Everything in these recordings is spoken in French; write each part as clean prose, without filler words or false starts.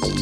«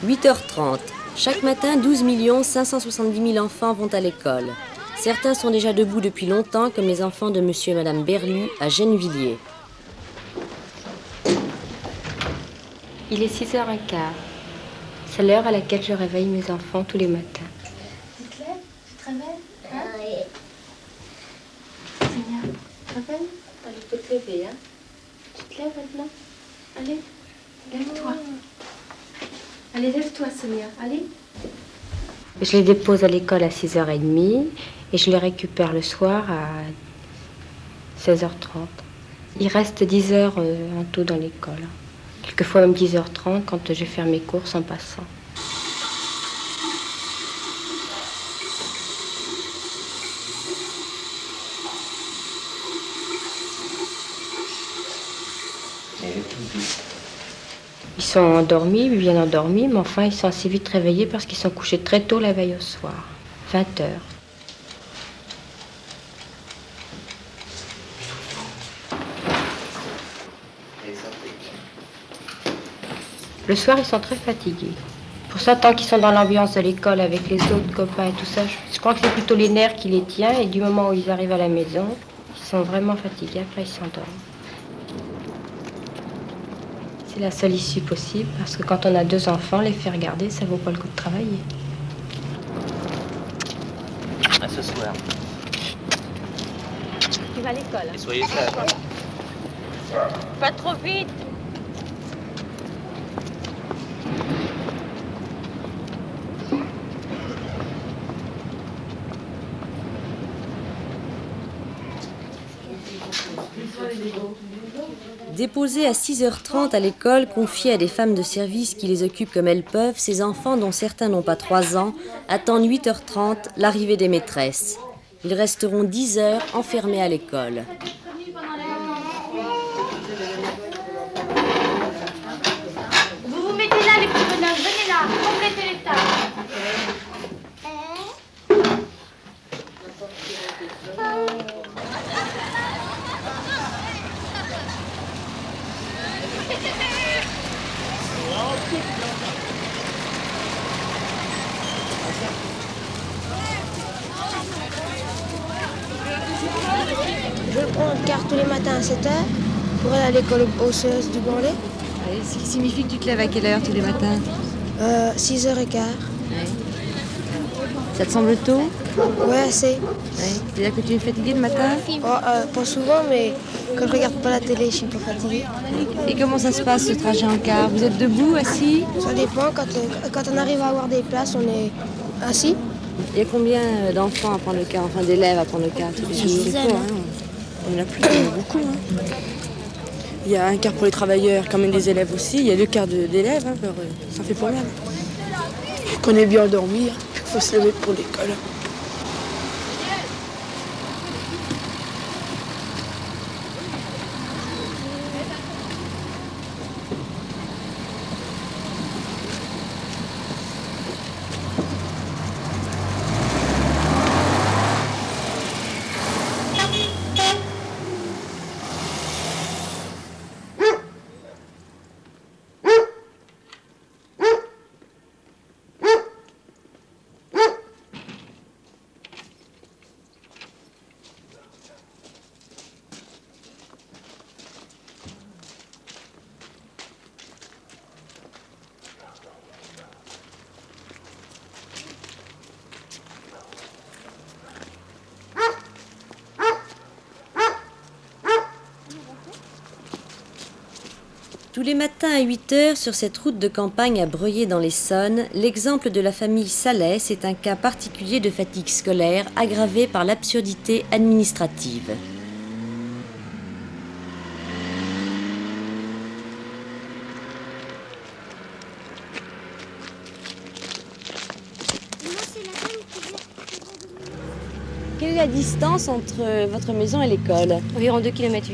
8h30. Chaque matin, 12 570 000 enfants vont à l'école. Certains sont déjà debout depuis longtemps, comme les enfants de monsieur et madame Berlu à Gennevilliers. Il est 6h15. C'est l'heure à laquelle je réveille mes enfants tous les matins. Tu te lèves? Tu te réveilles? Hein? Seigneur, tu te réveilles? Allez, tu peux te lever, hein? Tu te lèves maintenant? Allez, lève-toi. Allez, lève-toi, Sonia. Allez. Je les dépose à l'école à 6h30 et je les récupère le soir à 16h30. Il reste 10 heures en tout dans l'école. Quelquefois même 10h30 quand je fais mes courses en passant. Ils sont endormis, bien endormis, mais enfin ils sont assez vite réveillés parce qu'ils sont couchés très tôt la veille au soir, 20h. Le soir, ils sont très fatigués. Pour ça, tant qu'ils sont dans l'ambiance de l'école avec les autres copains et tout ça, je crois que c'est plutôt les nerfs qui les tiennent. Et du moment où ils arrivent à la maison, ils sont vraiment fatigués. Après, ils s'endorment. C'est la seule issue possible parce que quand on a 2 enfants, les faire garder, ça vaut pas le coup de travailler. À ce soir. Tu vas à l'école. Et soyez sages. Pas trop vite. Déposés à 6h30 à l'école, confiés à des femmes de service qui les occupent comme elles peuvent, ces enfants, dont certains n'ont pas 3 ans, attendent 8h30 l'arrivée des maîtresses. Ils resteront 10 heures enfermés à l'école. Vous vous mettez là, les petits bonhommes. Venez là, complétez les tâches. Je prends le car tous les matins à 7h pour aller à l'école au CES du Banlais. Ce qui signifie que tu te lèves à quelle heure tous les matins? 6h15. Ça te semble tôt? Ouais, assez. C'est-à-dire que tu es fatigué le matin? Pas souvent, mais quand je regarde pas la télé, je suis pas fatiguée. Et comment ça se passe ce trajet en car? Vous êtes debout, assis? Ça dépend. Quand on arrive à avoir des places, on est assis. Il y a combien d'enfants à prendre le car, enfin d'élèves à prendre le car tous les jours? Une dizaine. Il y en a plus, il y en a beaucoup. Il y a un car pour les travailleurs, quand même des élèves aussi. Il y a 2 quarts d'élèves, alors ça fait pas mal. Qu'on est bien dormi, il faut se lever pour l'école. Tous les matins à 8 heures, sur cette route de campagne à Breuillé dans l'Essonne, l'exemple de la famille Salès est un cas particulier de fatigue scolaire aggravé par l'absurdité administrative. Quelle est la distance entre votre maison et l'école? Environ 2,8 km.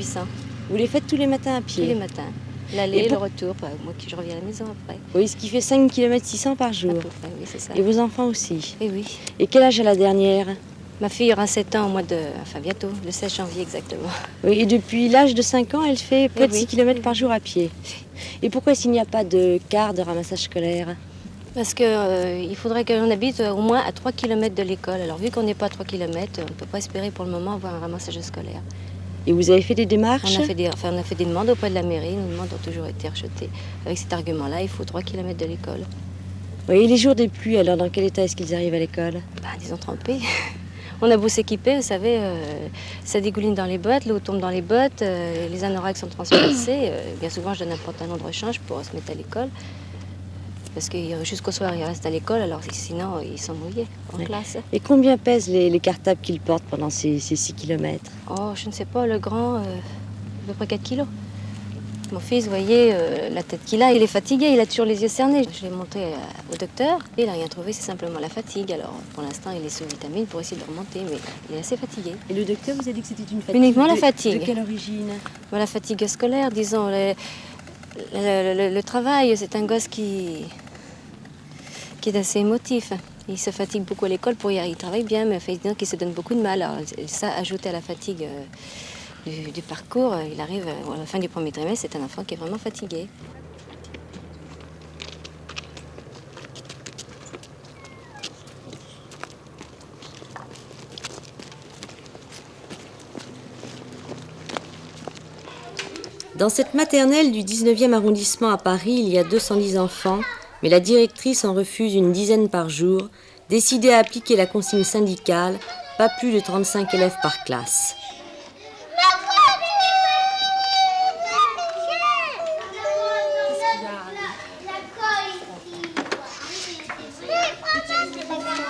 Vous les faites tous les matins à pied? Tous les matins. L'aller, le retour, moi qui je reviens à la maison après. Oui, ce qui fait 5 km 600 par jour. À peu près, oui, c'est ça. Et vos enfants aussi? Et oui. Et quel âge a la dernière? Ma fille aura 7 ans au mois de... Enfin, bientôt, le 16 janvier exactement. Oui, et depuis l'âge de 5 ans, elle fait près de 6 km par jour à pied. Et pourquoi s'il n'y a pas de car de ramassage scolaire? Parce qu'il faudrait qu'on habite au moins à 3 km de l'école. Alors, vu qu'on n'est pas à 3 km, on ne peut pas espérer pour le moment avoir un ramassage scolaire. Et vous avez fait des démarches? On a fait des demandes auprès de la mairie. Nos demandes ont toujours été rejetées. Avec cet argument-là, il faut 3 km de l'école. Oui, et les jours des pluies, alors dans quel état est-ce qu'ils arrivent à l'école? Disons trempés. On a beau s'équiper, vous savez, ça dégouline dans les bottes, l'eau tombe dans les bottes, les anoraks sont transpercés. Bien souvent, je donne un pantalon de rechange pour se mettre à l'école. Parce que jusqu'au soir, ils restent à l'école, alors sinon, ils sont mouillés en classe. Et combien pèsent les cartables qu'ils portent pendant ces 6 km? Oh, je ne sais pas, le grand, à peu près 4 kilos. Mon fils, vous voyez, la tête qu'il a, il est fatigué, il a toujours les yeux cernés. Je l'ai monté au docteur, il n'a rien trouvé, c'est simplement la fatigue. Alors, pour l'instant, il est sous vitamine pour essayer de le remonter, mais il est assez fatigué. Et le docteur vous a dit que c'était une fatigue? Uniquement la fatigue. De quelle origine? La fatigue scolaire, disons. Le travail, c'est un gosse qui est assez émotif. Il se fatigue beaucoup à l'école pour y arriver. Il travaille bien, mais disons qu'il se donne beaucoup de mal. Alors, ça, ajouté à la fatigue du parcours, il arrive à la fin du premier trimestre, c'est un enfant qui est vraiment fatigué. Dans cette maternelle du 19e arrondissement à Paris, il y a 210 enfants, mais la directrice en refuse une dizaine par jour, décidée à appliquer la consigne syndicale, pas plus de 35 élèves par classe.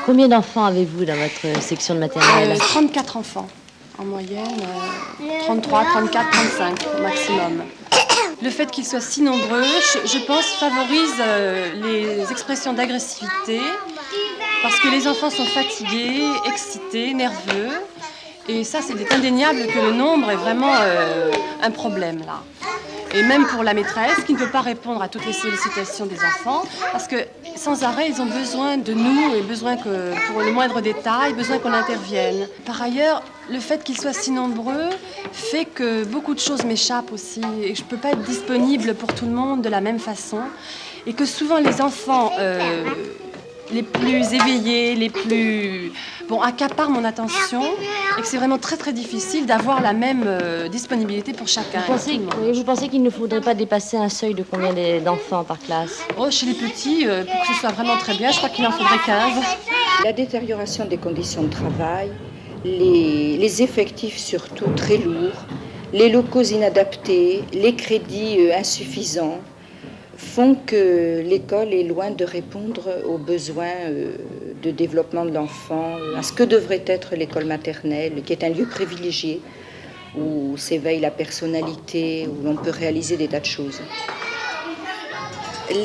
Combien d'enfants avez-vous dans votre section de maternelle? 34 enfants en moyenne, 33, 34, 35 au maximum. Le fait qu'ils soient si nombreux, je pense, favorise les expressions d'agressivité parce que les enfants sont fatigués, excités, nerveux. Et ça, c'est indéniable que le nombre est vraiment un problème là. Et même pour la maîtresse qui ne peut pas répondre à toutes les sollicitations des enfants parce que sans arrêt, ils ont besoin de nous et besoin que, pour le moindre détail, besoin qu'on intervienne. Par ailleurs, le fait qu'ils soient si nombreux fait que beaucoup de choses m'échappent aussi et que je ne peux pas être disponible pour tout le monde de la même façon et que souvent les enfants les plus éveillés, les plus accaparent mon attention et que c'est vraiment très très difficile d'avoir la même disponibilité pour chacun. Vous pensez qu'il ne faudrait pas dépasser un seuil de combien d'enfants par classe? Chez les petits, pour que ce soit vraiment très bien, je crois qu'il en faudrait 15. La détérioration des conditions de travail, les effectifs surtout très lourds, les locaux inadaptés, les crédits insuffisants, font que l'école est loin de répondre aux besoins de développement de l'enfant, à ce que devrait être l'école maternelle, qui est un lieu privilégié où s'éveille la personnalité, où l'on peut réaliser des tas de choses.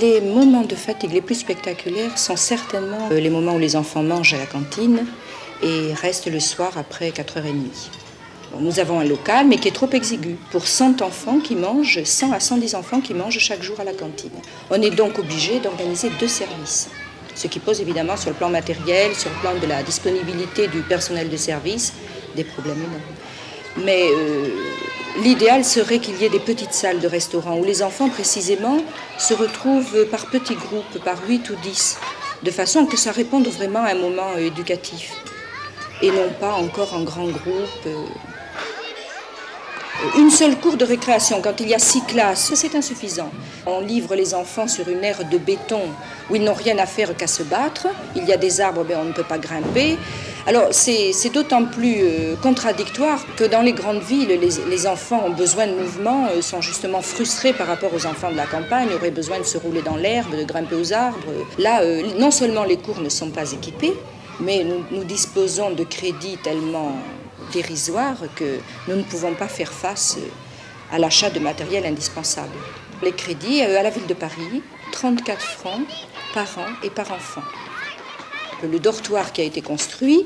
Les moments de fatigue les plus spectaculaires sont certainement les moments où les enfants mangent à la cantine et restent le soir après 4h30. Nous avons un local, mais qui est trop exigu. Pour 100 enfants qui mangent, 100 à 110 enfants qui mangent chaque jour à la cantine. On est donc obligé d'organiser 2 services. Ce qui pose évidemment sur le plan matériel, sur le plan de la disponibilité du personnel de service, des problèmes énormes. Mais l'idéal serait qu'il y ait des petites salles de restaurant où les enfants précisément se retrouvent par petits groupes, par 8 ou 10, de façon que ça réponde vraiment à un moment éducatif. Et non pas encore en grand groupe. Une seule cour de récréation, quand il y a 6 classes, c'est insuffisant. On livre les enfants sur une aire de béton où ils n'ont rien à faire qu'à se battre. Il y a des arbres, on ne peut pas grimper. Alors c'est d'autant plus contradictoire que dans les grandes villes, les enfants ont besoin de mouvement, sont justement frustrés par rapport aux enfants de la campagne, auraient besoin de se rouler dans l'herbe, de grimper aux arbres. Là, non seulement les cours ne sont pas équipés, mais nous disposons de crédits tellement dérisoires que nous ne pouvons pas faire face à l'achat de matériel indispensable. Les crédits à la ville de Paris, 34 francs par an et par enfant. Le dortoir qui a été construit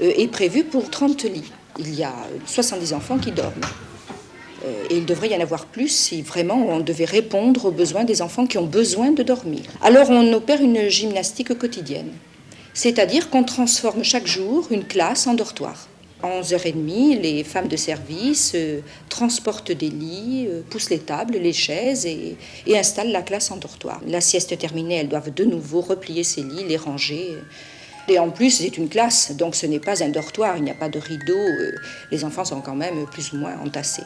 est prévu pour 30 lits. Il y a 70 enfants qui dorment. Et il devrait y en avoir plus si vraiment on devait répondre aux besoins des enfants qui ont besoin de dormir. Alors on opère une gymnastique quotidienne. C'est-à-dire qu'on transforme chaque jour une classe en dortoir. À 11h30, les femmes de service transportent des lits, poussent les tables, les chaises et installent la classe en dortoir. La sieste terminée, elles doivent de nouveau replier ces lits, les ranger. Et en plus, c'est une classe, donc ce n'est pas un dortoir, il n'y a pas de rideau. Les enfants sont quand même plus ou moins entassés.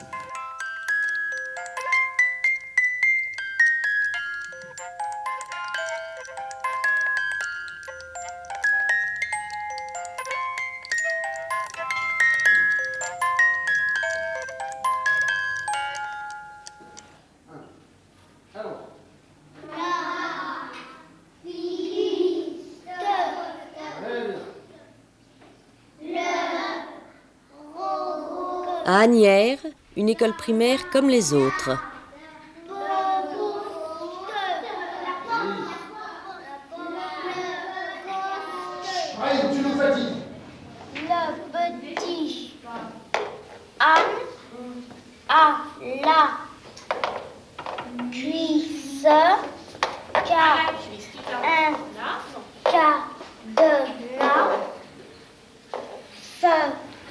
À Asnières, une école primaire comme les autres. Le petit âne a la cuisse qu'a un cadenas.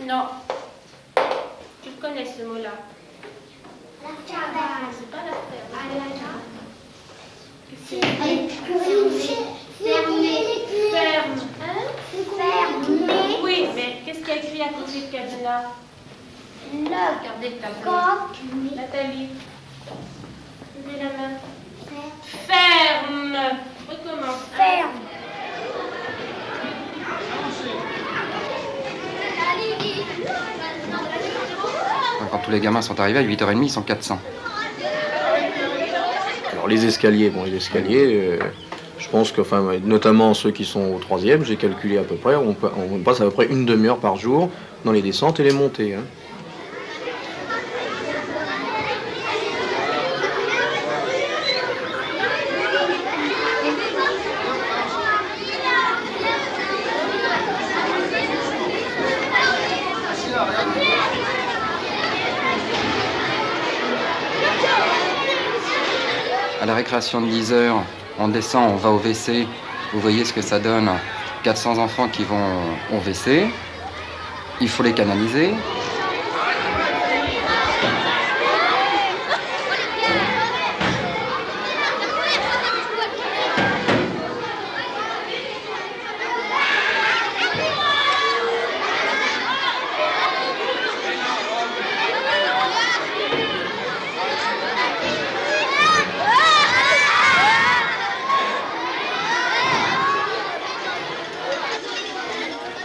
Non. Tu le connais ce mot-là. La cabane. C'est pas la ferme. Ferme. Fermé. Oui, mais qu'est-ce qu'il y a écrit à côté de cadenas? Regardez le tableau. Coq. Nathalie. Levez la main. Ferme. Recommence. Ferme. Quand tous les gamins sont arrivés, à 8h30, ils sont 400. Alors les escaliers, je pense que, notamment ceux qui sont au 3e, j'ai calculé à peu près, on passe à peu près une demi-heure par jour dans les descentes et les montées. À la récréation de 10h, on descend, on va au WC. Vous voyez ce que ça donne. 400 enfants qui vont au WC. Il faut les canaliser.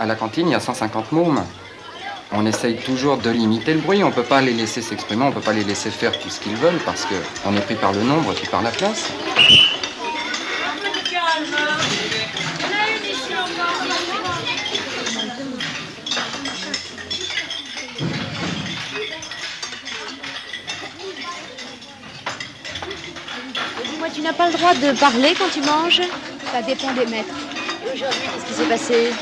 À la cantine, il y a 150 mômes. On essaye toujours de limiter le bruit. On ne peut pas les laisser s'exprimer, on ne peut pas les laisser faire tout ce qu'ils veulent parce qu'on est pris par le nombre puis par la place. Dis-moi, tu n'as pas le droit de parler quand tu manges? Ça dépend des maîtres. Et aujourd'hui, qu'est-ce qui s'est passé?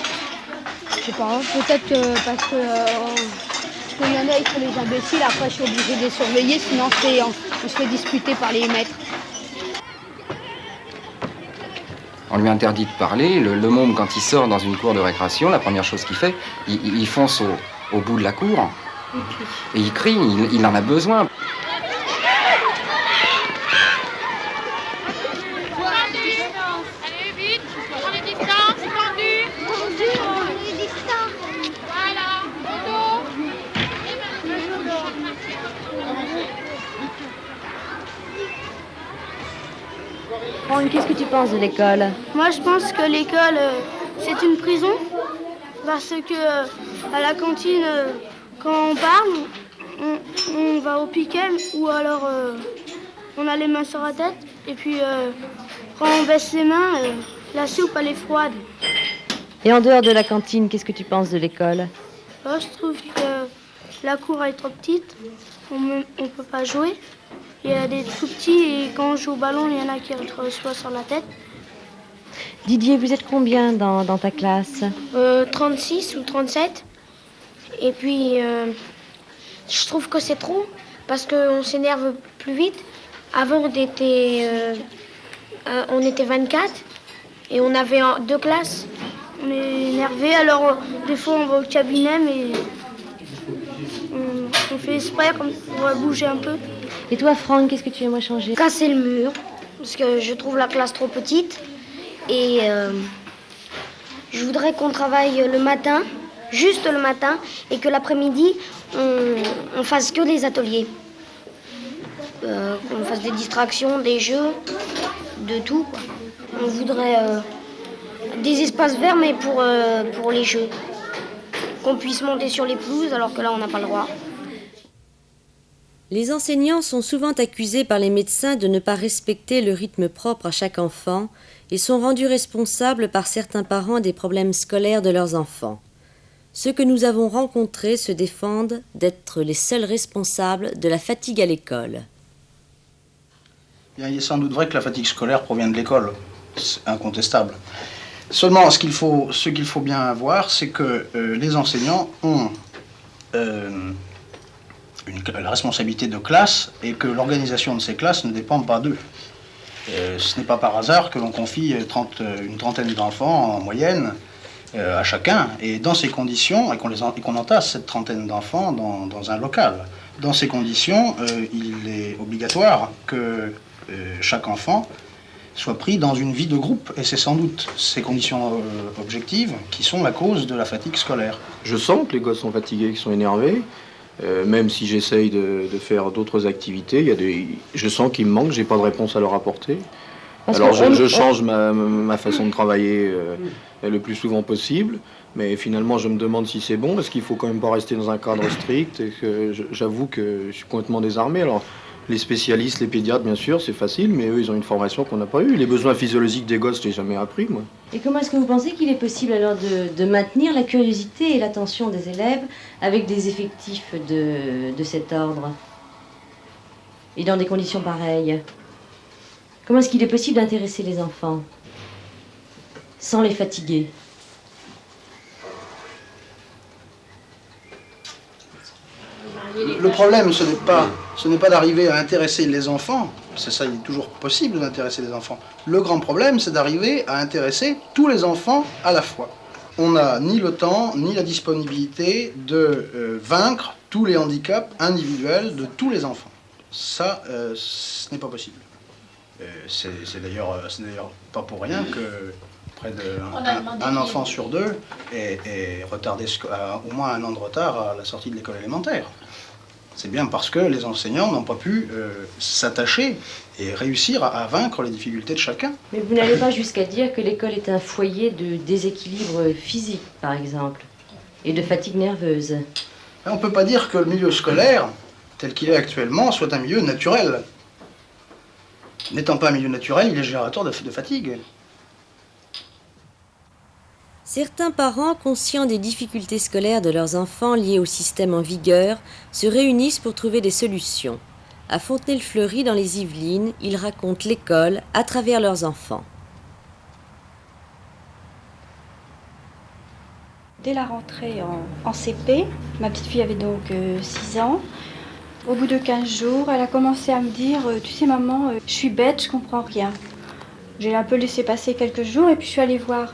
Je sais pas, peut-être parce qu'il y en a, ils sont les imbéciles, après je suis obligée de les surveiller, sinon on se fait disputer par les maîtres. On lui interdit de parler. Le môme, quand il sort dans une cour de récréation, la première chose qu'il fait, il fonce au bout de la cour et il crie, il en a besoin. Qu'est-ce que tu penses de l'école? Moi, je pense que l'école, c'est une prison. Parce que à la cantine, quand on parle, on va au piquet ou alors on a les mains sur la tête. Et puis quand on baisse les mains, la soupe elle est froide. Et en dehors de la cantine, qu'est-ce que tu penses de l'école? Je trouve que la cour est trop petite, on ne peut pas jouer. Il y a des tout petits et quand on joue au ballon, il y en a qui reçoivent sur la tête. Didier, vous êtes combien dans ta classe? 36 ou 37. Et puis, je trouve que c'est trop parce qu'on s'énerve plus vite. Avant, on était 24 et on avait 2 classes. On est énervé, alors des fois on va au cabinet, mais on fait exprès pour bouger un peu. Et toi, Franck, qu'est-ce que tu aimerais changer? Casser le mur, parce que je trouve la classe trop petite. Et je voudrais qu'on travaille le matin, juste le matin, et que l'après-midi, on fasse que des ateliers. Qu'on fasse des distractions, des jeux, de tout, quoi. On voudrait des espaces verts, mais pour les jeux. Qu'on puisse monter sur les pelouses, alors que là, on n'a pas le droit. Les enseignants sont souvent accusés par les médecins de ne pas respecter le rythme propre à chaque enfant et sont rendus responsables par certains parents des problèmes scolaires de leurs enfants. Ceux que nous avons rencontrés se défendent d'être les seuls responsables de la fatigue à l'école. Il est sans doute vrai que la fatigue scolaire provient de l'école, c'est incontestable. Seulement, ce qu'il faut bien voir, c'est que les enseignants ont la responsabilité de classe et que l'organisation de ces classes ne dépend pas d'eux. Ce n'est pas par hasard que l'on confie une trentaine d'enfants en moyenne à chacun, et dans ces conditions, et qu'on entasse cette trentaine d'enfants dans un local. Dans ces conditions, il est obligatoire que chaque enfant soit pris dans une vie de groupe, et c'est sans doute ces conditions objectives qui sont la cause de la fatigue scolaire. Je sens que les gosses sont fatigués, qu'ils sont énervés. Même si j'essaye de faire d'autres activités, je sens qu'il me manque, j'ai pas de réponse à leur apporter. Alors je change ma façon de travailler le plus souvent possible, mais finalement je me demande si c'est bon, parce qu'il faut quand même pas rester dans un cadre strict, et que j'avoue que je suis complètement désarmé. Alors les spécialistes, les pédiatres, bien sûr, c'est facile, mais eux, ils ont une formation qu'on n'a pas eue. Les besoins physiologiques des gosses, je l'ai jamais appris, moi. Et comment est-ce que vous pensez qu'il est possible alors de maintenir la curiosité et l'attention des élèves avec des effectifs de cet ordre et dans des conditions pareilles? Comment est-ce qu'il est possible d'intéresser les enfants sans les fatiguer? Le problème, ce n'est pas d'arriver à intéresser les enfants. C'est ça, il est toujours possible d'intéresser les enfants. Le grand problème, c'est d'arriver à intéresser tous les enfants à la fois. On n'a ni le temps, ni la disponibilité de vaincre tous les handicaps individuels de tous les enfants. Ça, ce n'est pas possible. C'est d'ailleurs pas pour rien que près d'un enfant sur 2 est retardé au moins 1 an de retard à la sortie de l'école élémentaire. C'est bien parce que les enseignants n'ont pas pu s'attacher et réussir à vaincre les difficultés de chacun. Mais vous n'allez pas jusqu'à dire que l'école est un foyer de déséquilibre physique, par exemple, et de fatigue nerveuse. On ne peut pas dire que le milieu scolaire, tel qu'il est actuellement, soit un milieu naturel. N'étant pas un milieu naturel, il est générateur de fatigue. Certains parents, conscients des difficultés scolaires de leurs enfants liées au système en vigueur, se réunissent pour trouver des solutions. À Fontenay-le-Fleury, dans les Yvelines, ils racontent l'école à travers leurs enfants. Dès la rentrée en CP, ma petite fille avait donc 6 ans. Au bout de 15 jours, elle a commencé à me dire « Tu sais maman, je suis bête, je comprends rien ». J'ai un peu laissé passer quelques jours et puis je suis allée voir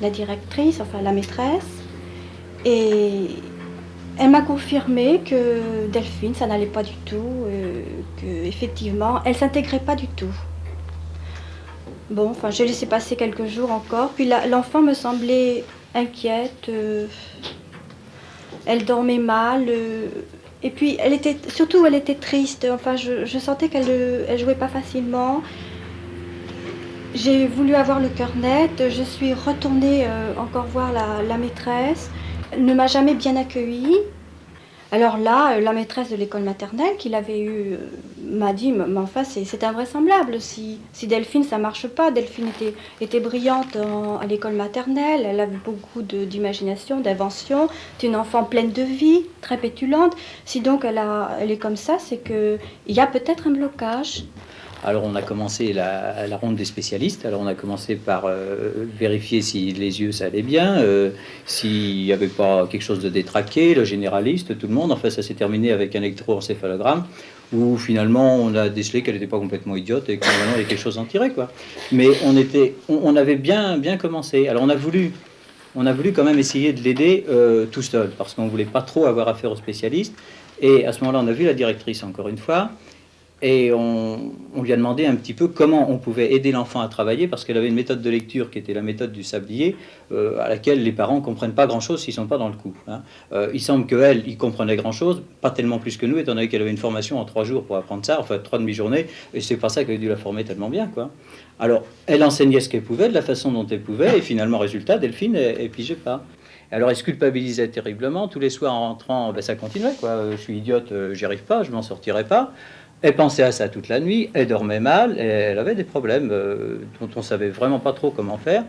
la directrice, enfin la maîtresse, et elle m'a confirmé que Delphine, ça n'allait pas du tout, qu'effectivement, elle ne s'intégrait pas du tout. Bon, enfin, j'ai laissé passer quelques jours encore, puis l'enfant me semblait inquiète, elle dormait mal, et puis elle était triste, enfin, je sentais qu'elle jouait pas facilement. J'ai voulu avoir le cœur net, je suis retournée encore voir la maîtresse. Elle ne m'a jamais bien accueillie. Alors là, la maîtresse de l'école maternelle qui l'avait eu m'a dit, mais enfin c'est invraisemblable, si Delphine ça marche pas. Delphine était brillante à l'école maternelle, elle avait beaucoup d'imagination, d'invention, c'est une enfant pleine de vie, très pétulante. Si donc elle est comme ça, c'est qu'il y a peut-être un blocage. Alors on a commencé la ronde des spécialistes. Alors on a commencé par vérifier si les yeux ça allait bien, s'il n'y avait pas quelque chose de détraqué, le généraliste, tout le monde. Enfin ça s'est terminé avec un électroencéphalogramme où finalement on a décelé qu'elle n'était pas complètement idiote et qu'il y avait quelque chose à en tirer, quoi. Mais on avait bien commencé. Alors on a voulu quand même essayer de l'aider tout seul parce qu'on voulait pas trop avoir affaire aux spécialistes. Et à ce moment-là on a vu la directrice encore une fois. Et on lui a demandé un petit peu comment on pouvait aider l'enfant à travailler, parce qu'elle avait une méthode de lecture qui était la méthode du sablier, à laquelle les parents ne comprennent pas grand-chose s'ils ne sont pas dans le coup. Hein. Il semble qu'elle, il comprenait grand-chose, pas tellement plus que nous, étant donné qu'elle avait une formation en 3 jours pour apprendre ça, enfin 3 demi-journées, et c'est pas ça qu'elle a dû la former tellement bien, quoi. Alors, elle enseignait ce qu'elle pouvait, de la façon dont elle pouvait, et finalement, résultat, Delphine, elle pigeait pas. Alors, elle se culpabilisait terriblement. Tous les soirs, en rentrant, ben, ça continuait, quoi. Je suis idiote, j'y arrive pas, je m'en sortirai pas. Elle pensait à ça toute la nuit, elle dormait mal, et elle avait des problèmes dont on savait vraiment pas trop comment faire.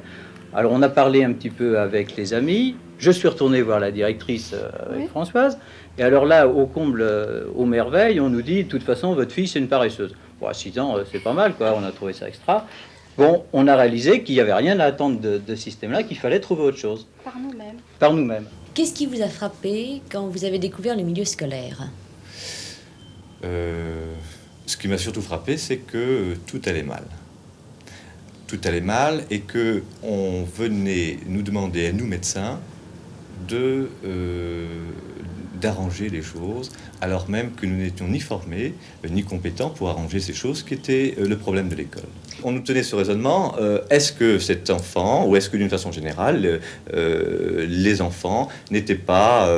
Alors on a parlé un petit peu avec les amis, je suis retourné voir la directrice avec Françoise, et alors là, au comble, aux merveilles, on nous dit, de toute façon, votre fille, c'est une paresseuse. Bon, à 6 ans, c'est pas mal, quoi, on a trouvé ça extra. Bon, on a réalisé qu'il n'y avait rien à attendre de ce système-là, qu'il fallait trouver autre chose. Par nous-mêmes. Par nous-mêmes. Qu'est-ce qui vous a frappé quand vous avez découvert le milieu scolaire ? Ce qui m'a surtout frappé, c'est que tout allait mal. Tout allait mal et que on venait nous demander à nous médecins d'arranger les choses, alors même que nous n'étions ni formés ni compétents pour arranger ces choses qui étaient le problème de l'école. On nous tenait ce raisonnement, est-ce que cet enfant, ou est-ce que d'une façon générale, les enfants n'étaient pas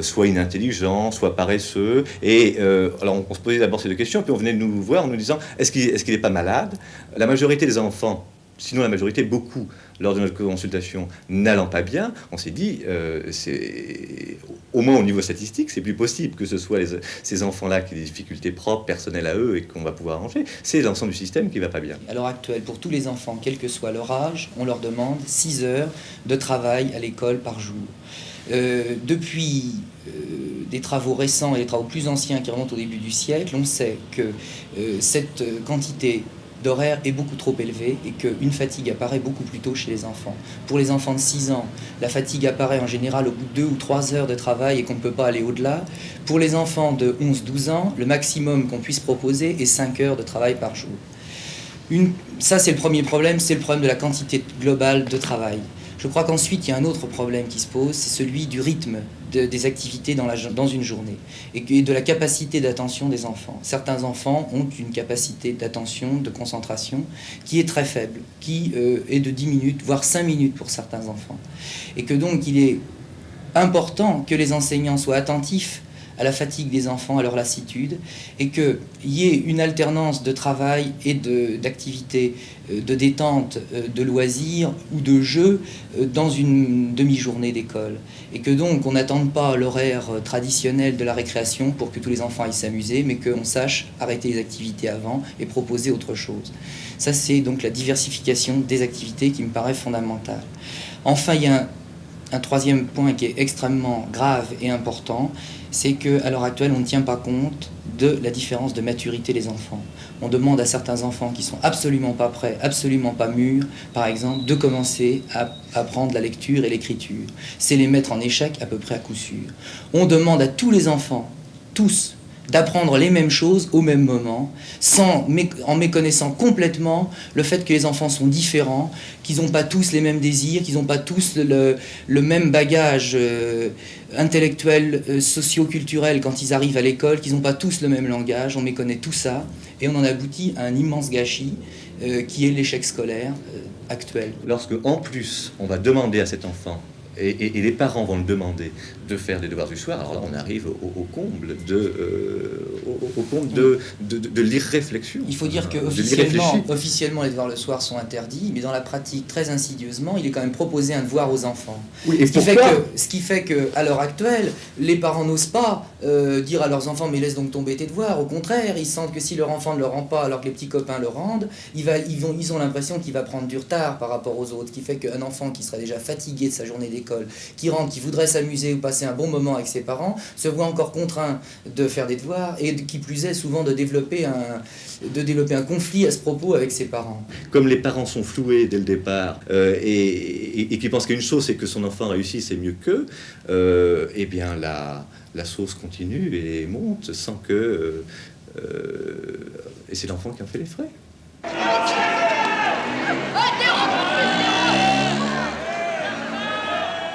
soit inintelligents, soit paresseux, et alors on se posait d'abord ces 2 questions, puis on venait nous voir en nous disant, est-ce qu'il n'est pas malade? La majorité des enfants, sinon la majorité, beaucoup, lors de notre consultation, n'allant pas bien, on s'est dit, au moins au niveau statistique, c'est plus possible que ce soit ces enfants-là qui ont des difficultés propres, personnelles à eux, et qu'on va pouvoir arranger. C'est l'ensemble du système qui ne va pas bien. À l'heure actuelle, pour tous les enfants, quel que soit leur âge, on leur demande 6 heures de travail à l'école par jour. Depuis des travaux récents et des travaux plus anciens qui remontent au début du siècle, on sait que cette quantité d'horaire est beaucoup trop élevée et qu'une fatigue apparaît beaucoup plus tôt chez les enfants. Pour les enfants de 6 ans, la fatigue apparaît en général au bout de 2 ou 3 heures de travail et qu'on ne peut pas aller au-delà. Pour les enfants de 11-12 ans, le maximum qu'on puisse proposer est 5 heures de travail par jour. Ça, c'est le premier problème, c'est le problème de la quantité globale de travail. Je crois qu'ensuite, il y a un autre problème qui se pose, c'est celui du rythme des activités dans une journée et de la capacité d'attention des enfants. Certains enfants ont une capacité d'attention, de concentration qui est très faible, qui est de 10 minutes, voire 5 minutes pour certains enfants. Et que donc, il est important que les enseignants soient attentifs à la fatigue des enfants, à leur lassitude, et qu'il y ait une alternance de travail et d'activités, de détente, de loisirs ou de jeux dans une demi-journée d'école. Et que donc on n'attende pas l'horaire traditionnel de la récréation pour que tous les enfants aillent s'amuser, mais qu'on sache arrêter les activités avant et proposer autre chose. Ça, c'est donc la diversification des activités qui me paraît fondamentale. Enfin, il y a un troisième point qui est extrêmement grave et important, c'est qu'à l'heure actuelle, on ne tient pas compte de la différence de maturité des enfants. On demande à certains enfants qui sont absolument pas prêts, absolument pas mûrs, par exemple, de commencer à apprendre la lecture et l'écriture. C'est les mettre en échec à peu près à coup sûr. On demande à tous les enfants, tous, d'apprendre les mêmes choses au même moment, en méconnaissant complètement le fait que les enfants sont différents, qu'ils n'ont pas tous les mêmes désirs, qu'ils n'ont pas tous le même bagage intellectuel, socio-culturel quand ils arrivent à l'école, qu'ils n'ont pas tous le même langage. On méconnaît tout ça et on en aboutit à un immense gâchis qui est l'échec scolaire actuel. Lorsque, en plus, on va demander à cet enfant et les parents vont le demander de faire des devoirs du soir, alors là on arrive au comble de l'irréflexion. Il faut dire que officiellement les devoirs le soir sont interdits, mais dans la pratique, très insidieusement, il est quand même proposé un devoir aux enfants. Oui, et ce qui fait que, à l'heure actuelle, les parents n'osent pas dire à leurs enfants mais laisse donc tomber tes devoirs. Au contraire, ils sentent que si leur enfant ne le rend pas alors que les petits copains le rendent, ils ont l'impression qu'il va prendre du retard par rapport aux autres, qui fait qu'un enfant qui serait déjà fatigué de sa journée d'école, qui rentre, qui voudrait s'amuser ou passer un bon moment avec ses parents, se voit encore contraint de faire des devoirs et qui plus est souvent de développer un conflit à ce propos avec ses parents. Comme les parents sont floués dès le départ et qui pensent qu'une chose c'est que son enfant réussit, c'est mieux qu'eux, eh bien la sauce continue et monte sans que... et c'est l'enfant qui en fait les frais.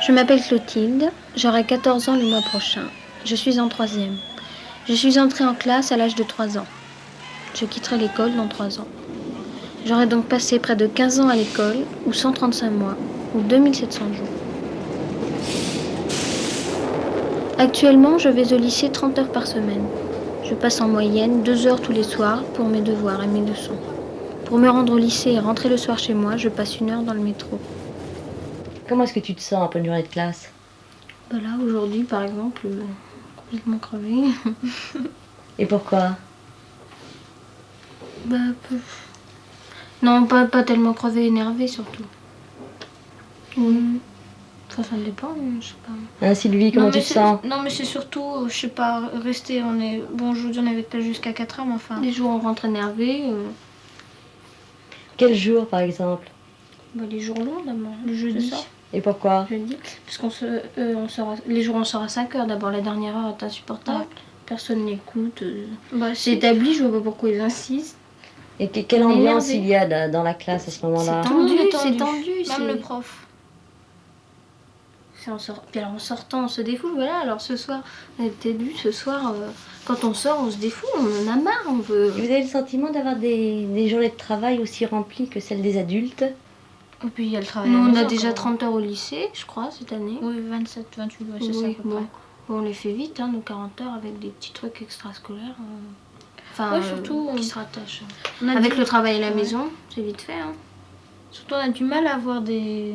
Je m'appelle Clotilde, j'aurai 14 ans le mois prochain. Je suis en 3e. Je suis entrée en classe à l'âge de 3 ans. Je quitterai l'école dans 3 ans. J'aurai donc passé près de 15 ans à l'école, ou 135 mois, ou 2700 jours. Actuellement, je vais au lycée 30 heures par semaine. Je passe en moyenne 2 heures tous les soirs pour mes devoirs et mes leçons. Pour me rendre au lycée et rentrer le soir chez moi, je passe 1 heure dans le métro. Comment est-ce que tu te sens après une journée de classe? Là, aujourd'hui, par exemple, complètement crevée. Et pourquoi? Non, pas tellement crevée, énervée surtout. Oui. Enfin, ça dépend, je sais pas. Hein, Sylvie, comment tu te sens? Non, mais c'est surtout, je sais pas, rester, Bon, aujourd'hui, on avait jusqu'à 4 heures, mais enfin... Les jours, on rentre énervé. Quel jour, par exemple? Les jours longs, d'abord. Le jeudi. Et pourquoi? Jeudi. Parce les jours, on sort à 5 heures. D'abord, la dernière heure est insupportable. Ouais. Personne n'écoute. C'est établi, je vois pas pourquoi ils insistent. Et quelle ambiance il y a dans la classe à ce moment-là? C'est tendu. Même le prof. Puis alors en sortant, on se défoule. Voilà, alors ce soir, on était dû. Ce soir, quand on sort, on se défoule. On en a marre. On veut... Vous avez le sentiment d'avoir des journées de travail aussi remplies que celles des adultes? Et puis il y a le travail. On a déjà 30 heures au lycée, je crois, cette année. Oui, 27, 28, c'est ça à peu près. On les fait vite, nos 40 heures avec des petits trucs extrascolaires. Enfin, surtout qui se rattachent. Avec le travail à la maison, c'est vite fait. Surtout, on a du mal à avoir des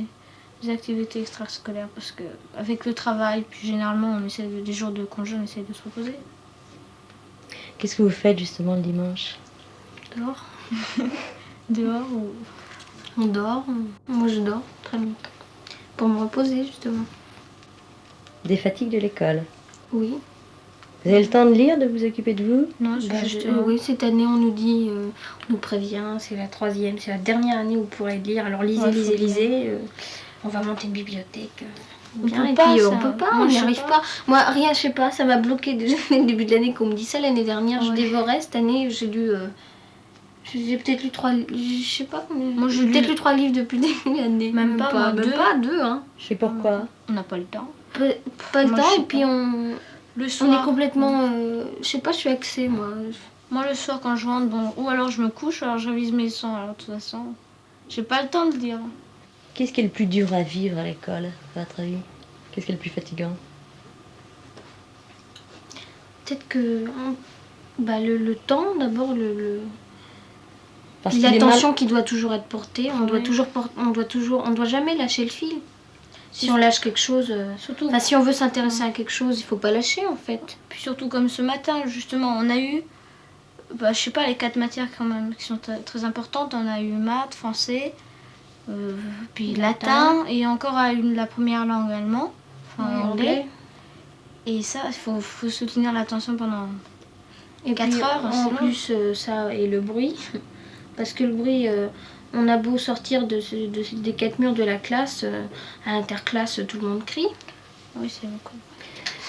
activités extrascolaires parce que avec le travail, puis généralement, on essaie des jours de congé, on essaie de se reposer. Qu'est-ce que vous faites justement le dimanche? Dehors. Dehors on dort. Moi, je dors très longtemps pour me reposer justement. Des fatigues de l'école? Oui. Vous avez le temps de lire, de vous occuper de vous? Non, oui, cette année, on nous dit, on nous prévient, c'est la 3e, c'est la dernière année où vous pourrez lire. Alors lisez. On va monter une bibliothèque. On peut pas, on n'y arrive pas. Moi, rien, je sais pas, ça m'a bloqué déjà le début de l'année qu'on me dit ça. L'année dernière, je dévorais. Cette année, j'ai lu... j'ai peut-être lu 3 livres, je sais pas combien. Moi, j'ai peut-être lu 3 livres depuis le début de l'année. Même pas 2. Je sais pourquoi. On n'a pas le temps. Pas le temps, et puis le soir, on est complètement... je sais pas, je suis axée, moi. Moi, le soir, quand je rentre, ou alors je me couche, ou alors je révise mes leçons. Alors, de toute façon, j'ai pas le temps de lire. Qu'est-ce qui est le plus dur à vivre à l'école, à votre avis? Qu'est-ce qui est le plus fatigant? Peut-être que... le temps, d'abord, l'attention qui doit toujours être portée. On doit jamais lâcher le fil. Si on lâche quelque chose, si on veut s'intéresser à quelque chose, il faut pas lâcher en fait. Puis surtout comme ce matin, justement, on a eu, je sais pas, les 4 matières quand même qui sont très importantes. On a eu maths, français, puis latin et encore la première langue allemand, anglais. Et ça, il faut soutenir l'attention pendant 4 heures. En plus, ça et le bruit, parce que le bruit... on a beau sortir des 4 murs de la classe, à l'interclasse, tout le monde crie. Oui, c'est beaucoup.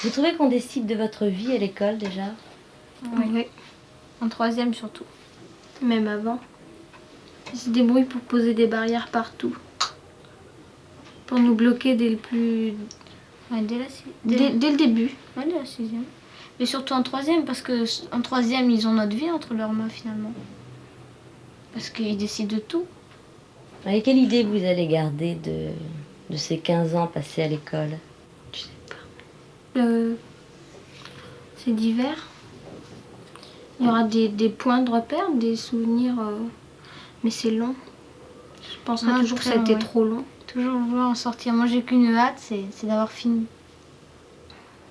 Vous trouvez qu'on décide de votre vie à l'école déjà? Oui. En 3e surtout. Même avant. Ils se débrouillent pour poser des barrières partout. Pour nous bloquer dès le plus... dès le début. Ouais, dès la 6e. Mais surtout en 3e, parce qu'en 3e, ils ont notre vie entre leurs mains finalement. Parce qu'ils décident de tout. Et quelle idée vous allez garder de ces 15 ans passés à l'école? Je sais pas. C'est divers. Il y aura des points de repère, des souvenirs, mais c'est long. Je penserai toujours que ça a été trop long. Toujours vouloir en sortir. Moi, j'ai qu'une hâte, c'est d'avoir fini.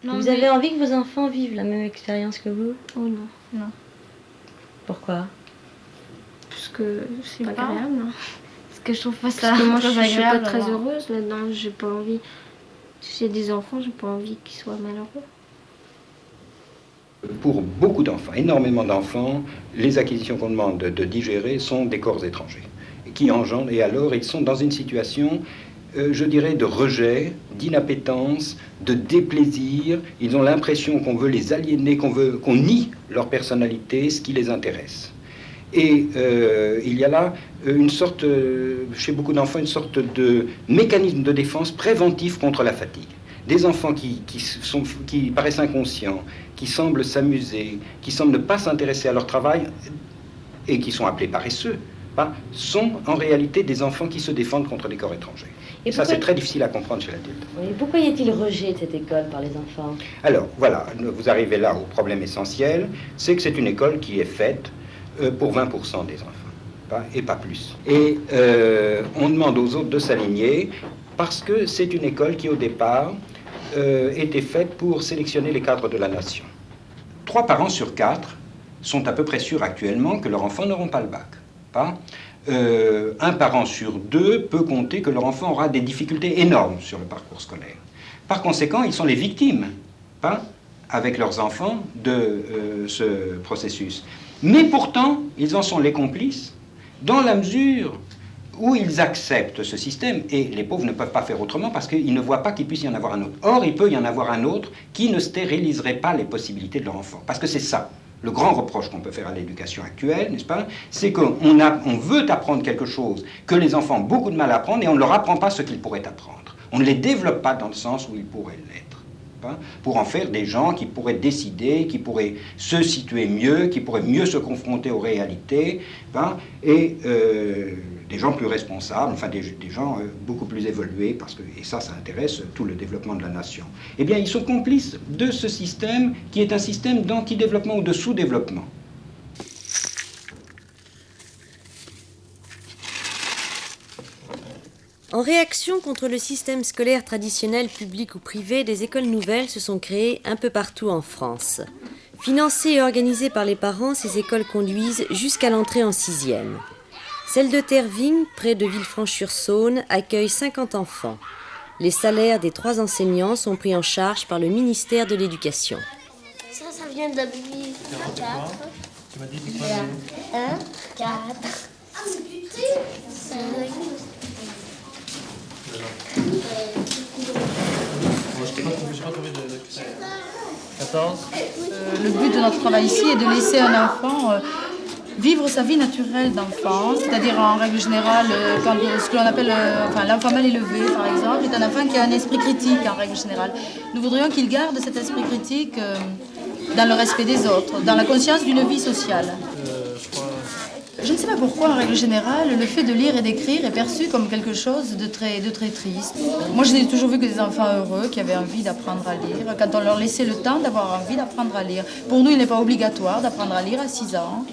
Vous avez envie que vos enfants vivent la même expérience que vous? Oh non, non. Pourquoi? Parce que c'est pas agréable. agréable. Parce que je trouve pas ça. Parce que moi, très je suis pas agréable, très alors. heureuse là-dedans. J'ai pas envie. Si j'ai des enfants, j'ai pas envie qu'ils soient malheureux. Pour beaucoup d'enfants, énormément d'enfants, les acquisitions qu'on demande de digérer sont des corps étrangers, qui engendrent, et alors ils sont dans une situation, je dirais, de rejet, d'inappétence, de déplaisir. Ils ont l'impression qu'on veut les aliéner, qu'on nie leur personnalité, ce qui les intéresse. Et il y a là une sorte, chez beaucoup d'enfants, une sorte de mécanisme de défense préventif contre la fatigue. Des enfants qui paraissent inconscients, qui semblent s'amuser, qui semblent ne pas s'intéresser à leur travail et qui sont appelés paresseux, sont en réalité des enfants qui se défendent contre des corps étrangers. Et ça, c'est très difficile à comprendre chez l'adulte. Oui, pourquoi y a-t-il rejet de cette école par les enfants? Alors, voilà, vous arrivez là au problème essentiel, c'est que c'est une école qui est faite pour 20% des enfants, et pas plus. Et on demande aux autres de s'aligner parce que c'est une école qui, au départ, était faite pour sélectionner les cadres de la nation. 3 parents sur 4 sont à peu près sûrs actuellement que leurs enfants n'auront pas le bac. Un parent sur 2 peut compter que leur enfant aura des difficultés énormes sur le parcours scolaire. Par conséquent, ils sont les victimes, avec leurs enfants, de ce processus. Mais pourtant, ils en sont les complices, dans la mesure où ils acceptent ce système, et les pauvres ne peuvent pas faire autrement parce qu'ils ne voient pas qu'il puisse y en avoir un autre. Or, il peut y en avoir un autre qui ne stériliserait pas les possibilités de leur enfant. Parce que c'est ça, le grand reproche qu'on peut faire à l'éducation actuelle, n'est-ce pas? C'est qu'on veut apprendre quelque chose que les enfants ont beaucoup de mal à apprendre et on ne leur apprend pas ce qu'ils pourraient apprendre. On ne les développe pas dans le sens où ils pourraient l'être. Pour en faire des gens qui pourraient décider, qui pourraient se situer mieux, qui pourraient mieux se confronter aux réalités, et des gens plus responsables, enfin des gens beaucoup plus évolués, parce que, et ça intéresse tout le développement de la nation. Eh bien, ils sont complices de ce système qui est un système d'antidéveloppement ou de sous-développement. En réaction contre le système scolaire traditionnel public ou privé, des écoles nouvelles se sont créées un peu partout en France. Financées et organisées par les parents, ces écoles conduisent jusqu'à l'entrée en 6e. Celle de Terving, près de Villefranche-sur-Saône, accueille 50 enfants. Les salaires des 3 enseignants sont pris en charge par le ministère de l'Éducation. Ça vient de la Bible. 4. Tu m'as dit 1, 4, 5. Je pas trouvé de 14. Le but de notre travail ici est de laisser un enfant vivre sa vie naturelle d'enfant, c'est-à-dire en règle générale, ce que l'on appelle l'enfant mal élevé, par exemple, est un enfant qui a un esprit critique en règle générale. Nous voudrions qu'il garde cet esprit critique dans le respect des autres, dans la conscience d'une vie sociale. Je ne sais pas pourquoi, en règle générale, le fait de lire et d'écrire est perçu comme quelque chose de très triste. Moi, je n'ai toujours vu que des enfants heureux qui avaient envie d'apprendre à lire, quand on leur laissait le temps d'avoir envie d'apprendre à lire. Pour nous, il n'est pas obligatoire d'apprendre à lire à 6 ans.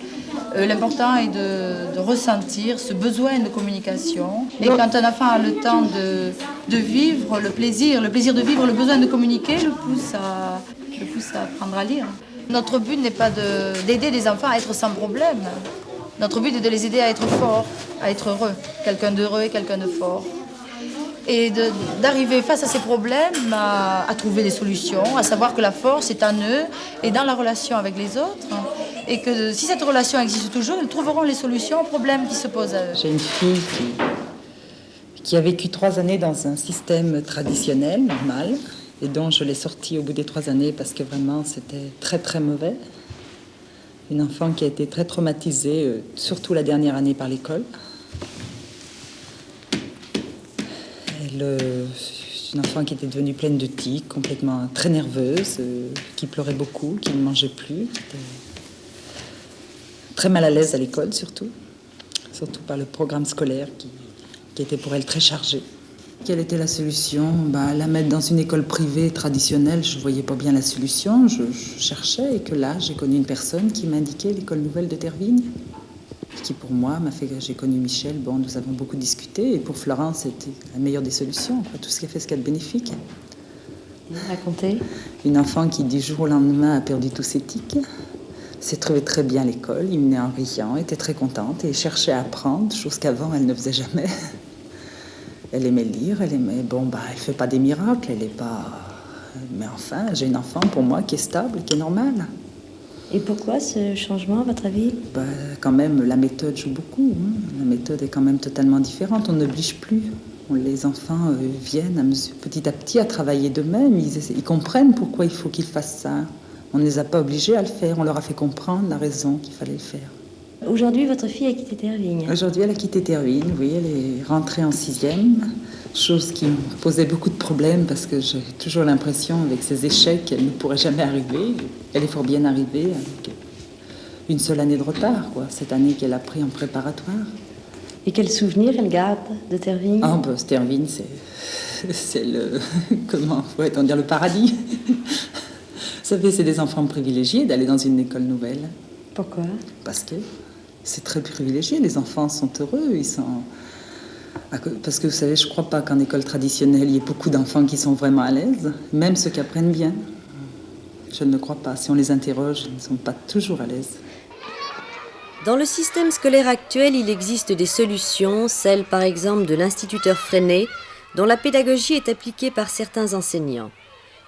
L'important est de ressentir ce besoin de communication. Et quand un enfant a le temps de vivre le plaisir de vivre le besoin de communiquer, le pousse à apprendre à lire. Notre but n'est pas d'aider les enfants à être sans problème. Notre but est de les aider à être forts, à être heureux, quelqu'un d'heureux et quelqu'un de fort. Et d'arriver face à ces problèmes à trouver des solutions, à savoir que la force est en eux et dans la relation avec les autres. Et que si cette relation existe toujours, ils trouveront les solutions aux problèmes qui se posent à eux. J'ai une fille qui a vécu 3 années dans un système traditionnel, normal, et dont je l'ai sortie au bout des 3 années parce que vraiment c'était très mauvais. Une enfant qui a été très traumatisée, surtout la dernière année par l'école. Une enfant qui était devenue pleine de tics, complètement très nerveuse, qui pleurait beaucoup, qui ne mangeait plus, qui était très mal à l'aise à l'école surtout par le programme scolaire qui était pour elle très chargé. Quelle était la solution? La mettre dans une école privée traditionnelle, je ne voyais pas bien la solution. Je cherchais et que là, j'ai connu une personne qui m'a indiqué l'école nouvelle de Tervigne, qui pour moi m'a fait... J'ai connu Michel, nous avons beaucoup discuté, et pour Florence, c'était la meilleure des solutions, quoi. Tout ce qui a fait ce qu'il y a de bénéfique. Racontez. Une enfant qui, du jour au lendemain, a perdu tous ses tics, s'est trouvée très bien à l'école, il venait en riant, était très contente et cherchait à apprendre, chose qu'avant, elle ne faisait jamais. Elle aimait lire, elle aimait... elle fait pas des miracles, elle est pas... Mais enfin, j'ai une enfant, pour moi, qui est stable, qui est normale. Et pourquoi ce changement, à votre avis? Quand même, la méthode joue beaucoup. La méthode est quand même totalement différente. On n'oblige plus. Les enfants viennent petit à petit à travailler d'eux-mêmes. Ils comprennent pourquoi il faut qu'ils fassent ça. On ne les a pas obligés à le faire. On leur a fait comprendre la raison qu'il fallait le faire. Aujourd'hui, votre fille a quitté Tervigne. Aujourd'hui, elle a quitté Tervigne, oui. Elle est rentrée en 6e. Chose qui me posait beaucoup de problèmes parce que j'ai toujours l'impression, avec ses échecs, qu'elle ne pourrait jamais arriver. Elle est fort bien arrivée avec une seule année de retard, quoi. Cette année qu'elle a pris en préparatoire. Et quel souvenir elle garde de Tervigne? Tervigne, c'est le... Comment pourrait-on dire? Le paradis. Vous savez, c'est des enfants privilégiés d'aller dans une école nouvelle. Pourquoi? Parce que c'est très privilégié. Les enfants sont heureux, ils sont... Parce que vous savez, je ne crois pas qu'en école traditionnelle, il y ait beaucoup d'enfants qui sont vraiment à l'aise, même ceux qui apprennent bien. Je ne le crois pas. Si on les interroge, ils ne sont pas toujours à l'aise. Dans le système scolaire actuel, il existe des solutions, celle par exemple de l'instituteur Freinet, dont la pédagogie est appliquée par certains enseignants.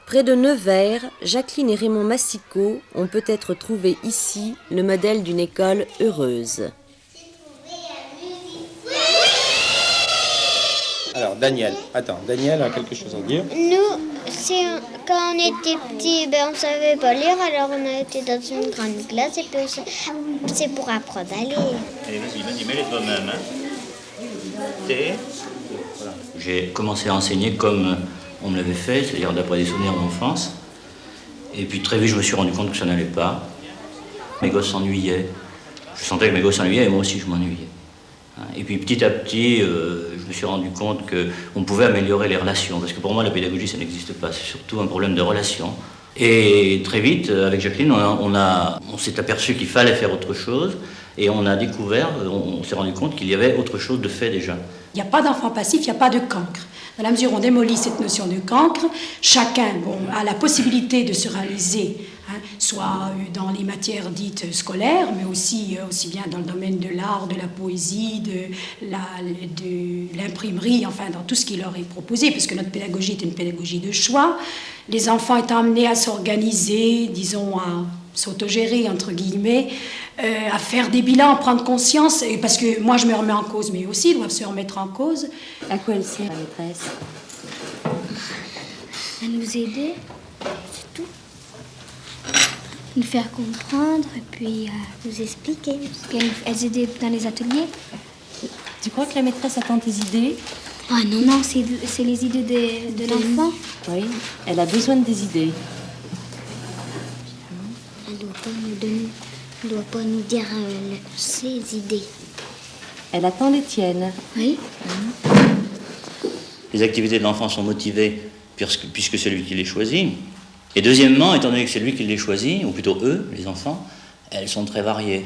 Près de Nevers, Jacqueline et Raymond Massicot ont peut-être trouvé ici le modèle d'une école heureuse. Alors, Daniel a quelque chose à dire. Nous, quand on était petits, on ne savait pas lire, alors on a été dans une grande classe et puis c'est pour apprendre à lire. Allez, vas-y, mets-les toi-même. Voilà. J'ai commencé à enseigner comme on me l'avait fait, c'est-à-dire d'après des souvenirs d'enfance. Et puis très vite, je me suis rendu compte que ça n'allait pas. Mes gosses s'ennuyaient. Je sentais que mes gosses s'ennuyaient et moi aussi je m'ennuyais. Et puis petit à petit, je me suis rendu compte qu'on pouvait améliorer les relations. Parce que pour moi, la pédagogie, ça n'existe pas. C'est surtout un problème de relations. Et très vite, avec Jacqueline, on s'est aperçu qu'il fallait faire autre chose. Et on a découvert, on s'est rendu compte qu'il y avait autre chose de fait déjà. Il n'y a pas d'enfant passif, il n'y a pas de cancre. Dans la mesure où on démolit cette notion de cancre, chacun a la possibilité de se réaliser, soit dans les matières dites scolaires, mais aussi bien dans le domaine de l'art, de la poésie, de l'imprimerie, enfin dans tout ce qui leur est proposé, parce que notre pédagogie est une pédagogie de choix. Les enfants étant amenés à s'organiser, disons à s'autogérer, entre guillemets, à faire des bilans, à prendre conscience, et parce que moi je me remets en cause, mais aussi ils doivent se remettre en cause. À quoi elle sert, la maîtresse? À nous aider, c'est tout. Nous faire comprendre et puis nous expliquer. Elles aidaient dans les ateliers. Tu crois que la maîtresse attend tes idées? Ah non, c'est les idées de l'enfant. Oui, elle a besoin de des idées. Elle ne doit pas nous dire ses idées. Elle attend les tiennes. Oui. Les activités de l'enfant sont motivées puisque c'est lui qui les choisit. Et deuxièmement, étant donné que c'est lui qui les choisit, ou plutôt eux, les enfants, elles sont très variées.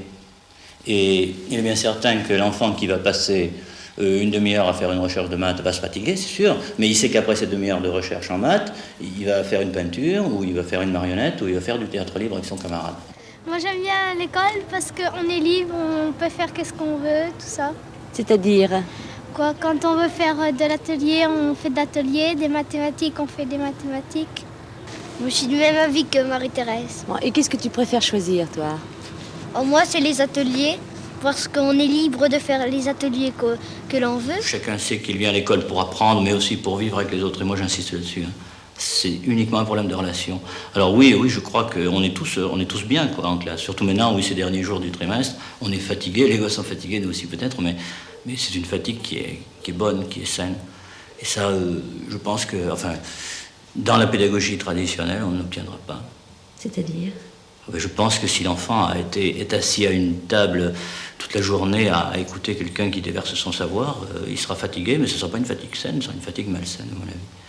Et il est bien certain que l'enfant qui va passer une demi-heure à faire une recherche de maths va se fatiguer, c'est sûr, mais il sait qu'après cette demi-heure de recherche en maths, il va faire une peinture, ou il va faire une marionnette, ou il va faire du théâtre libre avec son camarade. Moi j'aime bien l'école parce qu'on est libre, on peut faire ce qu'on veut, tout ça. C'est-à-dire? Quand on veut faire de l'atelier, on fait de l'atelier, des mathématiques, on fait des mathématiques. Moi je suis du même avis que Marie-Thérèse. Bon, et qu'est-ce que tu préfères choisir, toi? Moi c'est les ateliers, parce qu'on est libre de faire les ateliers que l'on veut. Chacun sait qu'il vient à l'école pour apprendre, mais aussi pour vivre avec les autres, et moi j'insiste là-dessus. C'est uniquement un problème de relation. Alors oui, je crois qu'on est tous bien quoi, en classe. Surtout maintenant, ces derniers jours du trimestre, on est fatigués, les gosses sont fatigués, nous aussi peut-être, mais c'est une fatigue qui est bonne, qui est saine. Et ça, je pense que, dans la pédagogie traditionnelle, on ne l'obtiendra pas. C'est-à-dire? Je pense que si l'enfant est assis à une table toute toute la journée à écouter quelqu'un qui déverse son savoir, il sera fatigué, mais ce ne sera pas une fatigue saine, ce sera une fatigue malsaine, à mon avis.